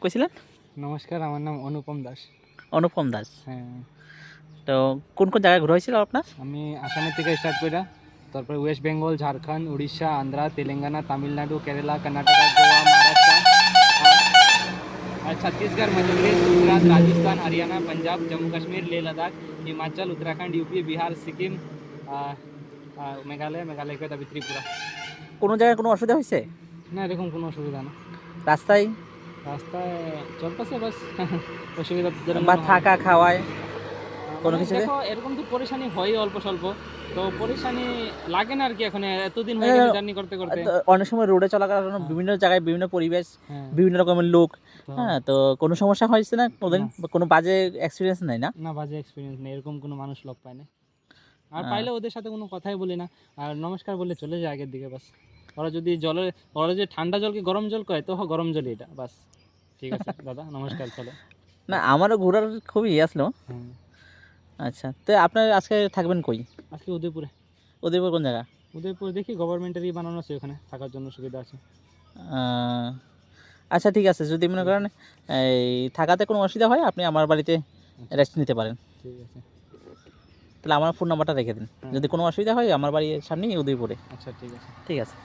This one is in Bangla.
কইছিলেন? নমস্কার, আমার নাম অনুপম দাস। অনুপম দাস। হ্যাঁ, তো কোন কোন জায়গায় ঘোরা হয়েছিল আপনার? আমি আসামের থেকে স্টার্ট কইরা তারপরে ওয়েস্ট বেঙ্গল, ঝাড়খণ্ড, উড়িষ্যা, আন্ধ্রা, তেলেঙ্গানা, তামিলনাড়ু, কেরালা, কর্ণাটকা, গোয়া, মহারাষ্ট্র আর ছত্তিশগড়, মধ্যপ্রদেশ, গুজরাট, রাজস্থান, হরিয়ানা, পাঞ্জাব, জম্মু কাশ্মীর, লেহ লাদাখ, হিমাচল, উত্তরাখণ্ড, ইউপি, বিহার, সিকিম, মেঘালয় के तभी त्रिपुरा। কোনো জায়গায় কোনো অসুবিধা হয়েছে না, এরকম কোনো অসুবিধা না। রাস্তায় রাস্তায় চলতেছে বাস অসুবিধা যেরকম বা কোনো হয় না। থাকা খাওয়ায় কোনো মানে কিছুতে? দেখো এরকম তো পরেশানি হয় অল্প স্বল্প, তো পরেশানি লাগে না আর কি। এখন এতদিন হয়ে গেছে জার্নি করতে করতে। তো অনেক সময় রোডে চলাকালীন হ্যাঁ, বিভিন্ন জায়গায় বিভিন্ন পরিবেশ, হ্যাঁ, বিভিন্ন রকমের লোক, তো হ্যাঁ, তো কোনো সমস্যা হয়েছে না কোনোদিন? না, বা কোনো বাজে এক্সপিরিয়েন্স নাই না? না বাজে এক্সপিরিয়েন্স নেই, এরকম কোনো মানুষ লোক পায় না। আর আহ, পাইলে ওদের সাথে কোনো কথাই বলি না, আর নমস্কার বলে চলে যায় আগের দিকে বাস। ওরা যদি ওরা যে ঠান্ডা জলকে গরম জল কয়, তো গরম জলই এটা বাস। ঠিক আছে দাদা, নমস্কার, চলো। না আমারও ঘোরার খুবই ইয়ে আসলো। হ্যাঁ, আচ্ছা, তো আপনার আজকে থাকবেন কই? আজকে উদয়পুরে। উদয়পুর কোন জায়গা? উদয়পুর দেখি গভর্নমেন্টেরই বানানো আছে, ওখানে থাকার জন্য সুবিধা আছে। আহ, আচ্ছা ঠিক আছে, যদি মনে ঠিক করেন আছে, এই থাকাতে কোনো অসুবিধা হয় আপনি আমার বাড়িতে আচ্ছা, রেস্ট নিতে পারেন। ঠিক আছে। তাহলে আমার ফোন নাম্বারটা রেখে দিন, হ্যাঁ, যদি কোনো অসুবিধা হয় আমার বাড়ির সামনেই উদয়পুরে। আচ্ছা, ঠিক আছে। ঠিক আছে।